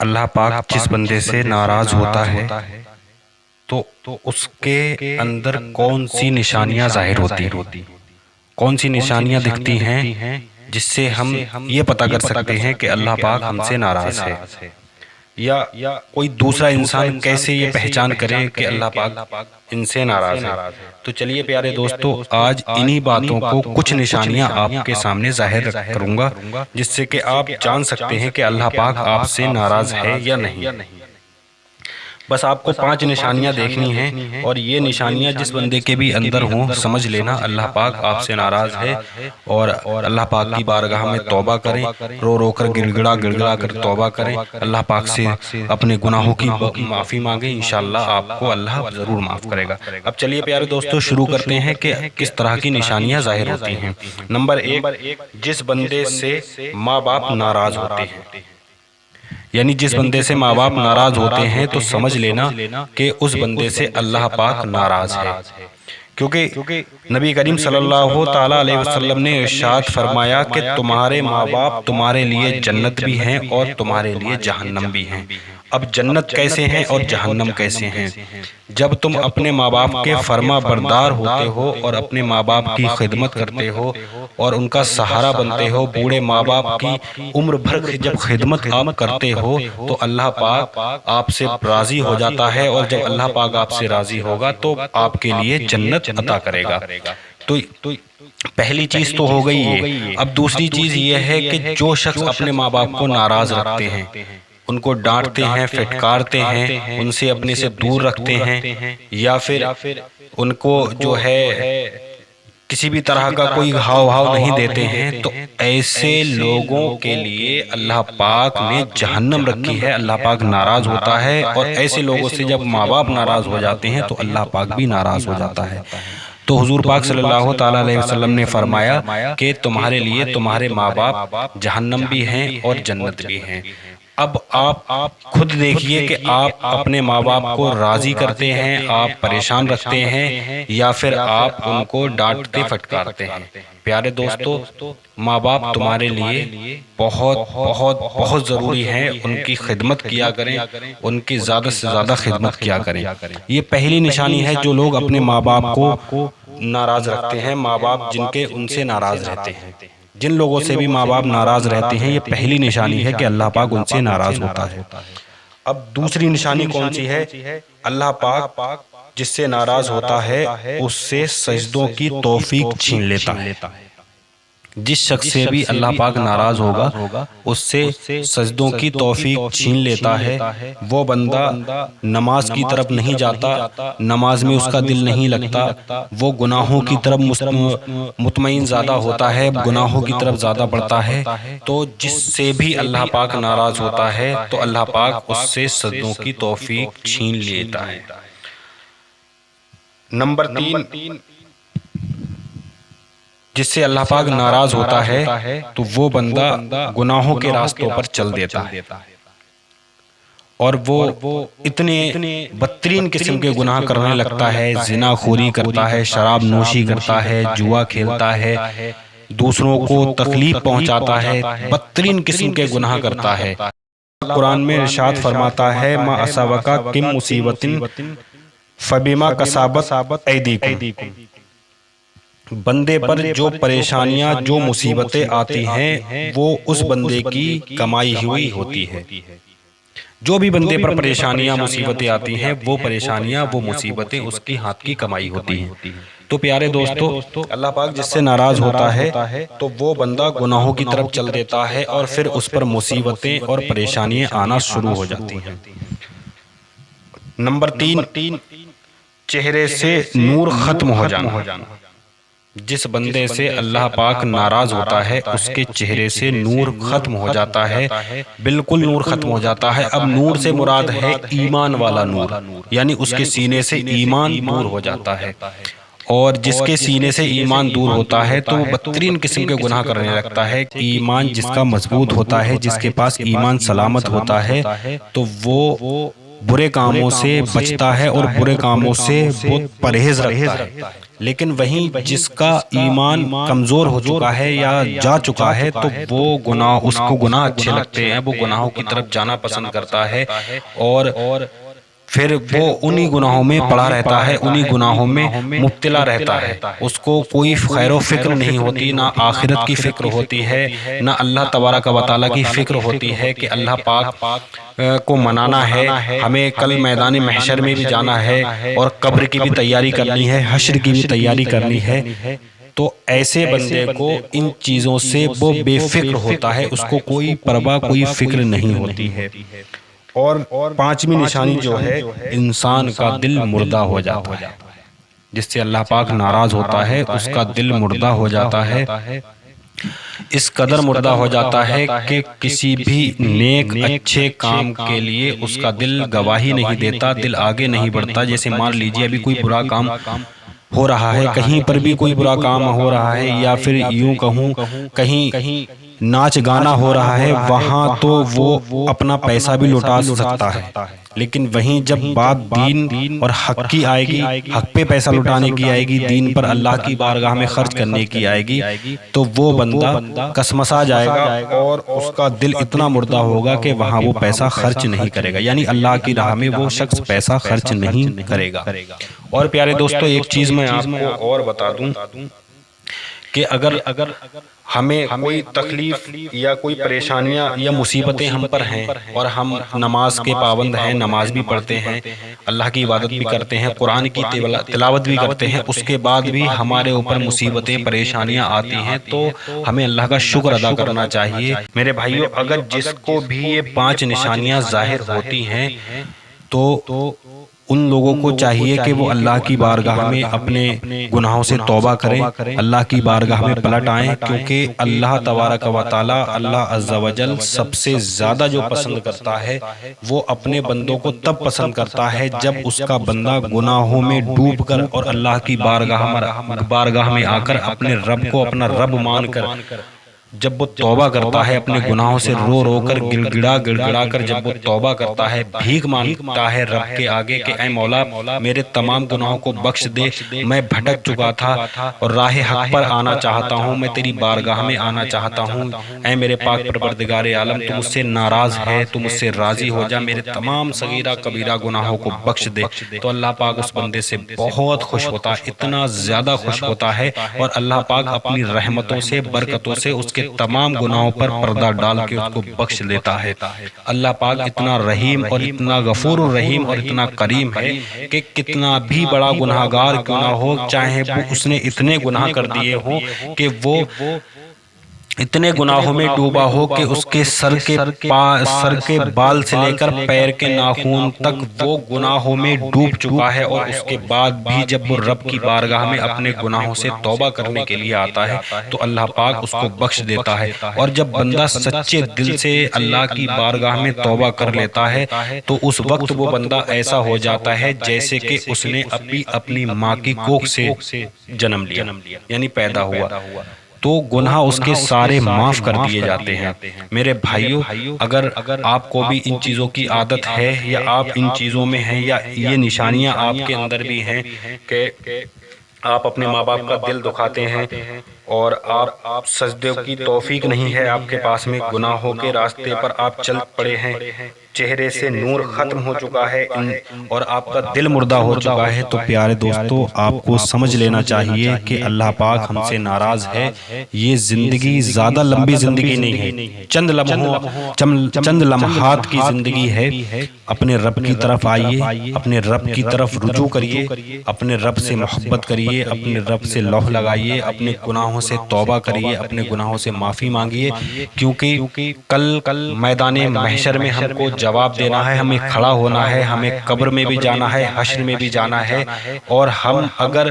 اللہ پاک جس بندے سے ناراض ہوتا ہے تو اس کے اندر کون سی نشانیاں ظاہر ہوتی ہیں، کون سی نشانیاں دکھتی ہیں جس سے ہم یہ پتہ کر سکتے ہیں کہ اللہ پاک ہم سے ناراض ہے، یا کوئی دوسرا انسان کیسے یہ پہچان کرے کہ اللہ پاک ان سے ناراض ہے۔ تو چلیے پیارے دوستو، آج انہی باتوں کو کچھ نشانیاں آپ کے سامنے ظاہر کروں گا جس سے کہ آپ جان سکتے ہیں کہ اللہ پاک آپ سے ناراض ہے یا نہیں۔ بس آپ کو 5 نشانیاں دیکھنی ہیں، اور یہ نشانیاں جس بندے کے بھی اندر ہوں سمجھ لینا اللہ پاک آپ سے ناراض ہے، اور اللہ پاک کی بارگاہ میں توبہ کریں، رو رو کر گڑ گڑا کر توبہ کریں، اللہ پاک سے اپنے گناہوں کی معافی مانگیں، انشاءاللہ آپ کو اللہ ضرور معاف کرے گا۔ اب چلیے پیارے دوستو شروع کرتے ہیں کہ کس طرح کی نشانیاں ظاہر ہوتی ہیں۔ نمبر 1، جس بندے سے ماں باپ ناراض ہوتے ہیں، یعنی جس بندے سے ماں باپ ناراض ہوتے ہیں تو سمجھ لینا کہ اس بندے سے اللہ پاک ناراض ہے، کیونکہ نبی کریم صلی اللہ تعالیٰ علیہ وسلم نے ارشاد فرمایا کہ تمہارے ماں باپ تمہارے لیے جنت بھی ہیں اور تمہارے لیے جہنم بھی ہیں۔ اب جنت کیسے ہیں اور جہنم کیسے ہیں؟ جب تم اپنے ماں باپ کے فرما بردار ہوتے ہو اور اپنے ماں باپ کی خدمت کرتے ہو اور ان کا سہارا بنتے ہو، بوڑھے ماں باپ کی عمر بھر جب خدمت آپ کرتے ہو تو اللہ پاک آپ سے راضی ہو جاتا ہے، اور جب اللہ پاک آپ سے راضی ہوگا تو آپ کے لیے جنت عطا کرے گا۔ تو پہلی چیز تو ہو گئی یہ۔ اب دوسری چیز یہ ہے کہ جو شخص اپنے ماں باپ کو ناراض رکھتے ہیں، ان کو ڈانٹتے ہیں، پھٹکارتے ہیں، ان سے اپنے سے دور رکھتے ہیں، یا پھر ان کو جو ہے کسی بھی طرح کا کوئی ہاؤ نہیں دیتے ہیں، تو ایسے لوگوں کے لیے اللہ پاک نے جہنم رکھی ہے، اللہ پاک ناراض ہوتا ہے، اور ایسے لوگوں سے جب ماں باپ ناراض ہو جاتے ہیں تو اللہ پاک بھی ناراض ہو جاتا ہے۔ تو حضور پاک صلی اللہ تعالیٰ علیہ وسلم نے فرمایا کہ تمہارے لیے تمہارے ماں باپ جہنم بھی ہیں اور جنت بھی ہیں۔ اب آپ خود دیکھیے کہ آپ اپنے ماں باپ کو راضی کرتے ہیں، آپ پریشان رکھتے ہیں، یا پھر آپ ان کو ڈانٹتے پھٹکارتے ہیں۔ پیارے دوستو، ماں باپ تمہارے لیے بہت بہت بہت ضروری ہیں، ان کی خدمت کیا کریں، ان کی زیادہ سے زیادہ خدمت کیا کریں۔ یہ پہلی نشانی ہے جو لوگ اپنے ماں باپ کو ناراض رکھتے ہیں، ماں باپ جن کے ان سے ناراض رہتے ہیں۔ جن لوگوں سے بھی ماں باپ ناراض رہتے ہیں، یہ پہلی نشانی ہے کہ اللہ پاک ان سے ناراض ہوتا ہے۔ اب دوسری نشانی کون سی ہے؟ اللہ پاک جس سے ناراض ہوتا ہے اس سے سجدوں کی توفیق چھین لیتا ہے۔ جس شخص سے بھی اللہ پاک ناراض ہوگا اس سے سجدوں کی توفیق چھین لیتا ہے۔ وہ بندہ نماز کی طرف نہیں جاتا، نماز میں اس کا دل نہیں لگتا، وہ گناہوں کی طرف مطمئن زیادہ ہوتا ہے، گناہوں کی طرف زیادہ بڑھتا ہے۔ تو جس سے بھی اللہ پاک ناراض ہوتا ہے تو اللہ پاک اس سے سجدوں کی توفیق چھین لیتا ہے۔ نمبر 3، جس سے اللہ پاک ناراض ہوتا ہے تو وہ بندہ گناہوں کے راستوں پر چل دیتا ہے، اور وہ اتنے بدترین قسم کے گناہ کرنے لگتا ہے، زنا خوری کرتا ہے، شراب نوشی کرتا ہے، جوا کھیلتا ہے، دوسروں کو تکلیف پہنچاتا ہے، بدترین قسم کے گناہ کرتا ہے۔ قرآن میں ارشاد فرماتا ہے ما اصابک من مصیبت فبما کسبت ایدیکم، بندے پر جو پریشانیاں، جو مصیبتیں آتی ہیں وہ اس بندے کی کمائی ہوئی ہوتی ہے۔ جو بھی بندے پر پریشانیاں مصیبتیں آتی ہیں وہ پریشانیاں، وہ مصیبتیں اس کی ہاتھ کی کمائی ہوتی ہیں۔ تو پیارے دوستو، اللہ پاک جس سے ناراض ہوتا ہے تو وہ بندہ گناہوں کی طرف چل دیتا ہے، اور پھر اس پر مصیبتیں اور پریشانیاں آنا شروع ہو جاتی ہیں۔ نمبر 3، چہرے سے نور ختم ہو جانا۔ جس بندے سے اللہ پاک ناراض ہوتا ہے اس کے چہرے سے نور ختم ہو جاتا ہے، بالکل نور ختم ہو جاتا ہے۔ اب نور سے مراد ہے ایمان والا نور، یعنی اس کے سینے سے ایمان دور ہو جاتا ہے، اور جس کے سینے سے ایمان دور ہوتا ہے تو وہ بدترین قسم کے گناہ کرنے لگتا ہے۔ ایمان جس کا مضبوط ہوتا ہے، جس کے پاس ایمان سلامت ہوتا ہے، تو وہ برے کاموں سے بچتا ہے اور برے کاموں سے وہ پرہیز رکھتا ہے، لیکن وہیں جس کا ایمان کمزور ہو چکا ہے یا جا چکا ہے تو وہ گناہ، اس کو گناہ اچھے لگتے ہیں، وہ گناہوں کی طرف جانا پسند کرتا ہے اور پھر وہ انہی گناہوں میں پڑا رہتا ہے، انہی گناہوں میں مبتلا رہتا ہے، اس کو کوئی خیر و فکر نہیں ہوتی، نہ آخرت کی فکر ہوتی ہے، نہ اللہ تبارک و تعالیٰ کی فکر ہوتی ہے کہ اللہ پاک کو منانا ہے، ہمیں کل میدان محشر میں بھی جانا ہے اور قبر کی بھی تیاری کرنی ہے، حشر کی بھی تیاری کرنی ہے۔ تو ایسے بندے کو ان چیزوں سے وہ بے فکر ہوتا ہے، اس کو کوئی پرواہ، کوئی فکر نہیں ہوتی ہے۔ اور پانچویں نشانی جو ہے، انسان کا دل مردہ ہو جاتا ہے، جس سے اللہ پاک ناراض ہوتا ہے، اس کا دل مردہ ہو جاتا ہے، اس قدر مردہ ہو جاتا ہے کہ کسی بھی نیک اچھے کام کے لیے اس کا دل گواہی نہیں دیتا، دل آگے نہیں بڑھتا۔ جیسے مان لیجئے ابھی کوئی برا کام ہو رہا ہے، کہیں پر بھی کوئی برا کام ہو رہا ہے، یا پھر یوں کہوں کہیں ناچ گانا ہو رہا ہے، وہاں تو وہ اپنا پیسہ بھی لوٹا سکتا ہے، لیکن وہیں جب بات دین اور حق کی آئے گی، حق پہ پیسہ لوٹانے کی آئے گی، دین پر اللہ کی بارگاہ میں خرچ کرنے کی آئے گی، تو وہ بندہ کسمسا جائے گا اور اس کا دل اتنا مردہ ہوگا کہ وہاں وہ پیسہ خرچ نہیں کرے گا، یعنی اللہ کی راہ میں وہ شخص پیسہ خرچ نہیں کرے گا۔ اور پیارے دوستو، ایک چیز میں آپ کو اور بتا دوں کہ اگر ہمیں کوئی تکلیف یا کوئی پریشانیاں یا مصیبتیں ہم پر ہیں اور ہم نماز کے پابند ہیں، نماز بھی پڑھتے ہیں، اللہ کی عبادت بھی کرتے ہیں، قرآن کی تلاوت بھی کرتے ہیں، اس کے بعد بھی ہمارے اوپر مصیبتیں پریشانیاں آتی ہیں، تو ہمیں اللہ کا شکر ادا کرنا چاہیے۔ میرے بھائیو، اگر جس کو بھی یہ 5 نشانیاں ظاہر ہوتی ہیں تو ان لوگوں کو چاہیے کہ وہ اللہ کی بارگاہ میں اپنے گناہوں سے توبہ کریں، اللہ کی بارگاہ میں پلٹ آئیں، کیونکہ اللہ تبارک و تعالی، اللہ عز و جل سب سے زیادہ جو پسند کرتا ہے وہ اپنے بندوں کو تب پسند کرتا ہے جب اس کا بندہ گناہوں میں ڈوب کر اور اللہ کی بارگاہ میں آ کر اپنے رب کو اپنا رب مان کر جب وہ توبہ کرتا ہے، اپنے گناہوں سے رو رو کر گڑ گڑا کر جب وہ توبہ کرتا ہے، بھیک مانگتا ہے رب کے آگے کہ اے مولا میرے تمام گناہوں کو بخش دے، میں بھٹک چکا تھا اور راہ حق پر آنا چاہتا ہوں، میں تیری بارگاہ میں آنا چاہتا ہوں، اے میرے پاک پروردگار عالم، تو مجھ سے ناراض ہے، تو مجھ سے راضی ہو جا، میرے تمام صغیرہ کبیرہ گناہوں کو بخش دے، تو اللہ پاک اس بندے سے بہت خوش ہوتا ہے، اتنا زیادہ خوش ہوتا ہے، اور اللہ پاک اپنی رحمتوں سے، برکتوں سے اس کے تمام گناہوں پر پردہ ڈال کے اس کو بخش لیتا ہے۔ اللہ پاک اتنا رحیم اور اتنا غفور الرحیم اور اتنا کریم ہے کہ کتنا بھی بڑا گناہگار کیوں نہ ہو، چاہے وہ اس نے اتنے گناہ کر دیے ہوں کہ وہ اتنے گناہوں میں ڈوبا ہو کہ اس کے سر کے بال سے لے کر پیر کے ناخن تک وہ گناہوں میں ڈوب چکا ہے، اور اس کے بعد بھی جب وہ رب کی بارگاہ میں اپنے گناہوں سے توبہ کرنے کے لیے آتا ہے تو اللہ پاک اس کو بخش دیتا ہے۔ اور جب بندہ سچے دل سے اللہ کی بارگاہ میں توبہ کر لیتا ہے تو اس وقت وہ بندہ ایسا ہو جاتا ہے جیسے کہ اس نے اپنی ماں کی کوکھ سے جنم لیا، یعنی پیدا ہوا، تو گناہ اس کے سارے معاف کر دیے جاتے ہیں۔ میرے بھائیو، اگر آپ کو بھی ان چیزوں کی عادت ہے یا آپ ان چیزوں میں ہیں یا یہ نشانیاں آپ کے اندر بھی ہیں کہ آپ اپنے ماں باپ کا دل دکھاتے ہیں اور آپ سجدے کی توفیق نہیں ہے آپ کے پاس میں، گناہوں کے راستے پر آپ چل پڑے ہیں، چہرے سے نور ختم ہو چکا ہے اور آپ کا دل مردہ ہو چکا ہے، تو پیارے دوستو آپ کو سمجھ لینا چاہیے کہ اللہ پاک ہم سے ناراض ہے۔ یہ زندگی زیادہ لمبی زندگی نہیں ہے، چند لمحات کی زندگی ہے۔ اپنے رب کی طرف آئیے، اپنے رب کی طرف رجوع کریے، اپنے رب سے محبت کریے، اپنے رب سے لوح لگائیے، اپنے گناہوں سے توبہ کریے، اپنے گناہوں سے معافی مانگیے، کیونکہ کل میدان محشر میں ہم کو جواب دینا ہے، ہمیں کھڑا ہونا ہے، ہمیں قبر میں بھی جانا ہے، حشر میں بھی جانا ہے، اور ہم اگر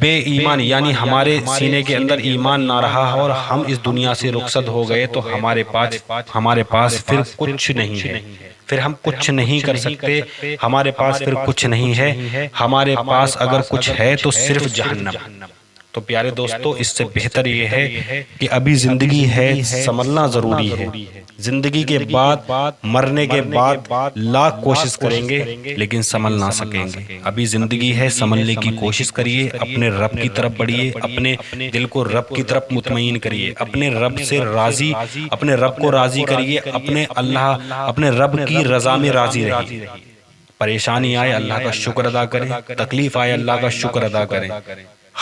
بے ایمان یعنی ہمارے سینے کے اندر ایمان نہ رہا اور ہم اس دنیا سے رخصت ہو گئے تو ہمارے پاس پھر کچھ نہیں ہے، پھر ہم کچھ نہیں کر سکتے، ہمارے پاس پھر کچھ نہیں ہے، ہمارے پاس اگر کچھ ہے تو صرف جہنم، تو پیارے دوستو، اس سے بہتر یہ ہے کہ ابھی زندگی ہے، سنبھلنا ضروری ہے۔ زندگی کے بعد، مرنے کے بعد لاکھ کوشش کریں گے لیکن سنبھل نہ سکیں گے۔ ابھی زندگی ہے، سنبھلنے کی کوشش کریے، اپنے رب کی طرف بڑھیے، اپنے دل کو رب کی طرف مطمئن کریے، اپنے رب سے راضی، اپنے رب کو راضی کریے، اپنے رب کی رضا میں راضی رہیے۔ پریشانی آئے اللہ کا شکر ادا کریں، تکلیف آئے اللہ کا شکر ادا کریں،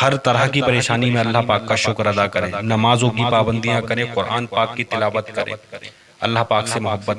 ہر طرح کی پریشانی میں اللہ پاک کا شکر ادا کریں، نمازوں کی پابندیاں کریں، قرآن پاک کی تلاوت کریں، اللہ پاک سے محبت